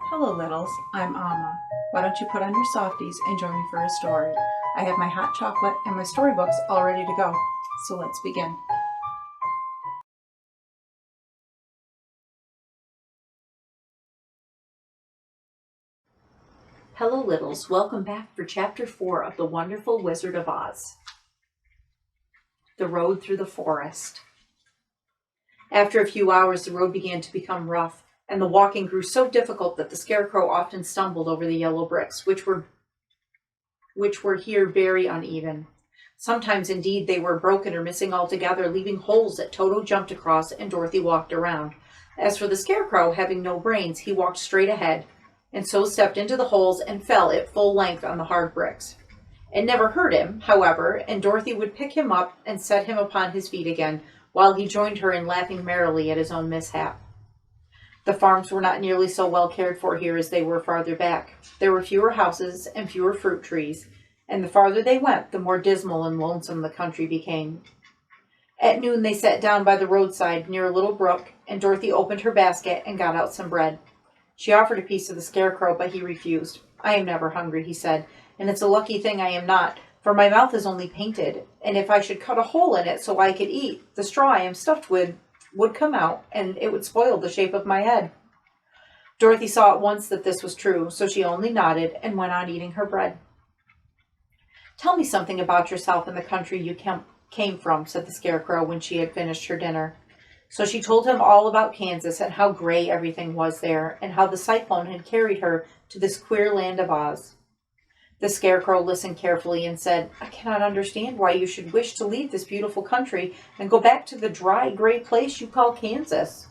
Hello, littles. I'm Amma. Why don't you put on your softies and join me for a story? I have my hot chocolate and my storybooks all ready to go. So let's begin. Hello, littles. Welcome back for Chapter 4 of The Wonderful Wizard of Oz. The Road Through the Forest. After a few hours, the road began to become rough, and the walking grew so difficult that the Scarecrow often stumbled over the yellow bricks, which were here very uneven. Sometimes, indeed, they were broken or missing altogether, leaving holes that Toto jumped across and Dorothy walked around. As for the Scarecrow, having no brains, he walked straight ahead, and so stepped into the holes and fell at full length on the hard bricks. It never hurt him, however, and Dorothy would pick him up and set him upon his feet again, while he joined her in laughing merrily at his own mishap. The farms were not nearly so well cared for here as they were farther back. There were fewer houses and fewer fruit trees, and the farther they went, the more dismal and lonesome the country became. At noon they sat down by the roadside near a little brook, and Dorothy opened her basket and got out some bread. She offered a piece to the Scarecrow, but he refused. "I am never hungry," he said, "and it's a lucky thing I am not, for my mouth is only painted, and if I should cut a hole in it so I could eat, the straw I am stuffed with would come out, and it would spoil the shape of my head." Dorothy saw at once that this was true, so she only nodded and went on eating her bread. "Tell me something about yourself and the country you came from," said the Scarecrow when she had finished her dinner. So she told him all about Kansas and how gray everything was there, and how the cyclone had carried her to this queer land of Oz. The Scarecrow listened carefully and said, "I cannot understand why you should wish to leave this beautiful country and go back to the dry, gray place you call Kansas."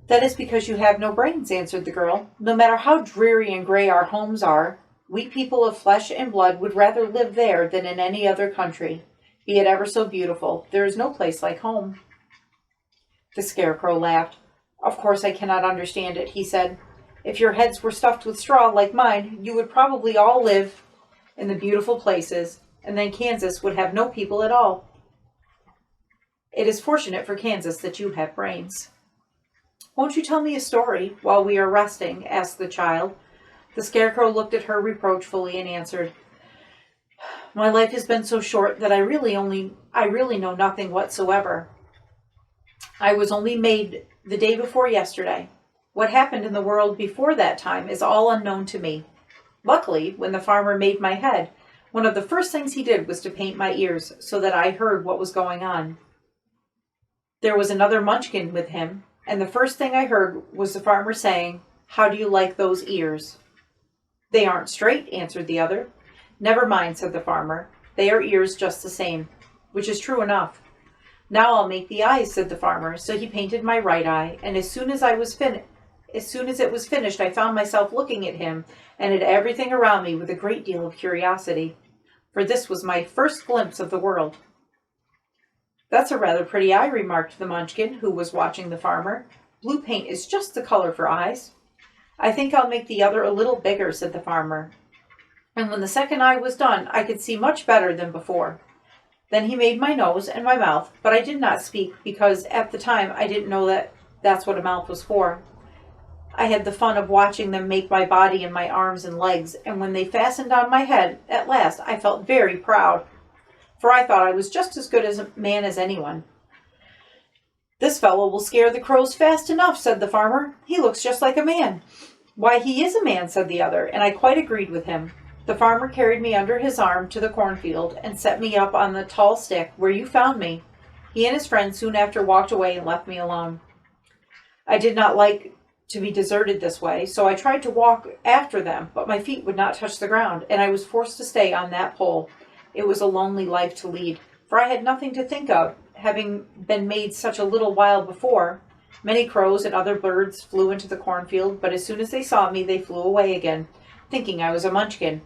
"That is because you have no brains," answered the girl. "No matter how dreary and gray our homes are, we people of flesh and blood would rather live there than in any other country. Be it ever so beautiful, there is no place like home." The Scarecrow laughed. "Of course I cannot understand it," he said. "If your heads were stuffed with straw like mine, you would probably all live in the beautiful places, and then Kansas would have no people at all. It is fortunate for Kansas that you have brains." "Won't you tell me a story while we are resting?" asked the child. The Scarecrow looked at her reproachfully and answered, "My life has been so short that I really know nothing whatsoever. I was only made the day before yesterday. What happened in the world before that time is all unknown to me. Luckily, when the farmer made my head, one of the first things he did was to paint my ears so that I heard what was going on. There was another Munchkin with him, and the first thing I heard was the farmer saying, 'How do you like those ears?' 'They aren't straight,' answered the other. 'Never mind,' said the farmer. 'They are ears just the same,' which is true enough. 'Now I'll make the eyes,' said the farmer. So he painted my right eye, and as soon as it was finished, I found myself looking at him and at everything around me with a great deal of curiosity, for this was my first glimpse of the world." "That's a rather pretty eye," remarked the Munchkin, who was watching the farmer. "Blue paint is just the color for eyes." "I think I'll make the other a little bigger," said the farmer. And when the second eye was done, I could see much better than before. Then he made my nose and my mouth, but I did not speak because at the time I didn't know that that's what a mouth was for. I had the fun of watching them make my body and my arms and legs, and when they fastened on my head, at last I felt very proud, for I thought I was just as good as a man as anyone. "This fellow will scare the crows fast enough," said the farmer. "He looks just like a man." "Why, he is a man," said the other, and I quite agreed with him. The farmer carried me under his arm to the cornfield and set me up on the tall stick where you found me. He and his friend soon after walked away and left me alone. I did not like to be deserted this way, so I tried to walk after them, but my feet would not touch the ground, and I was forced to stay on that pole. It was a lonely life to lead, for I had nothing to think of, having been made such a little while before. Many crows and other birds flew into the cornfield, but as soon as they saw me, they flew away again, thinking I was a Munchkin.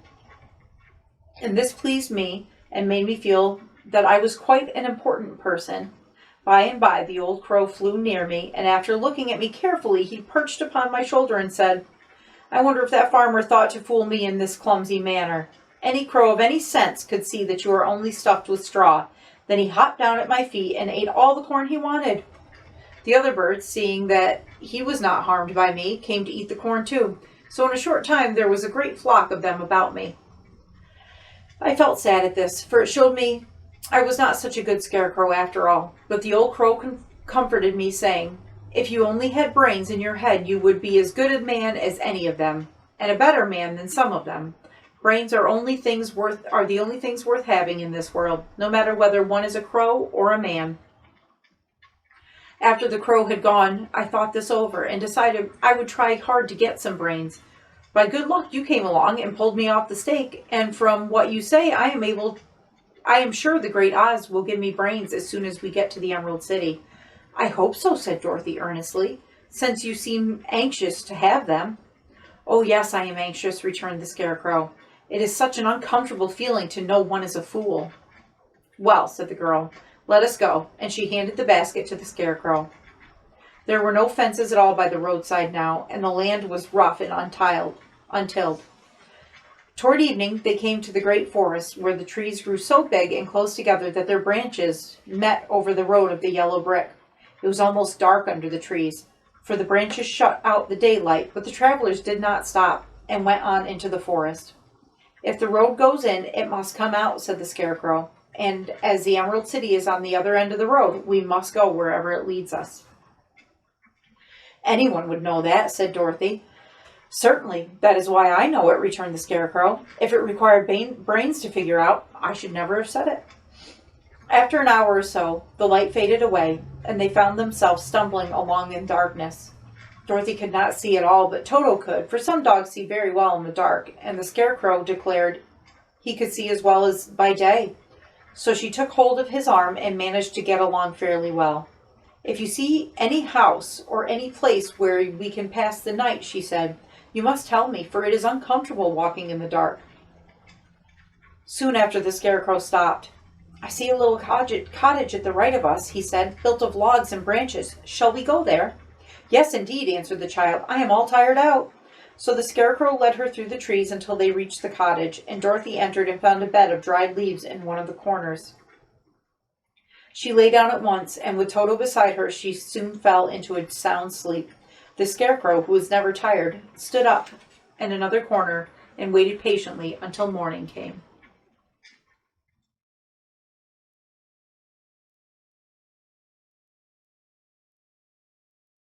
And this pleased me and made me feel that I was quite an important person. By and by, the old crow flew near me, and after looking at me carefully, he perched upon my shoulder and said, "I wonder if that farmer thought to fool me in this clumsy manner. Any crow of any sense could see that you are only stuffed with straw." Then he hopped down at my feet and ate all the corn he wanted. The other birds, seeing that he was not harmed by me, came to eat the corn too. So in a short time there was a great flock of them about me. I felt sad at this, for it showed me I was not such a good scarecrow after all. But the old crow comforted me, saying, "If you only had brains in your head, you would be as good a man as any of them, and a better man than some of them. Brains are the only things worth having in this world, no matter whether one is a crow or a man." After the crow had gone, I thought this over and decided I would try hard to get some brains. By good luck, you came along and pulled me off the stake, and from what you say, I am sure the great Oz will give me brains as soon as we get to the Emerald City. "I hope so," said Dorothy earnestly, "since you seem anxious to have them." "Oh, yes, I am anxious," returned the Scarecrow. "It is such an uncomfortable feeling to know one is a fool." "Well," said the girl, "let us go," and she handed the basket to the Scarecrow. There were no fences at all by the roadside now, and the land was rough and untilled. Toward evening, they came to the great forest, where the trees grew so big and close together that their branches met over the road of the yellow brick. It was almost dark under the trees, for the branches shut out the daylight, but the travelers did not stop and went on into the forest. "If the road goes in, it must come out," said the Scarecrow. "And as the Emerald City is on the other end of the road, we must go wherever it leads us." "Anyone would know that," said Dorothy. "Certainly, that is why I know it," returned the Scarecrow. "If it required brains to figure out, I should never have said it." After an hour or so, the light faded away, and they found themselves stumbling along in darkness. Dorothy could not see at all, but Toto could, for some dogs see very well in the dark, and the Scarecrow declared he could see as well as by day. So she took hold of his arm and managed to get along fairly well. "If you see any house or any place where we can pass the night," she said, "you must tell me, for it is uncomfortable walking in the dark." Soon after, the Scarecrow stopped. "I see a little cottage at the right of us," he said, "built of logs and branches. Shall we go there?" "Yes, indeed," answered the child. "I am all tired out." So the Scarecrow led her through the trees until they reached the cottage, and Dorothy entered and found a bed of dried leaves in one of the corners. She lay down at once, and with Toto beside her, she soon fell into a sound sleep. The Scarecrow, who was never tired, stood up in another corner and waited patiently until morning came.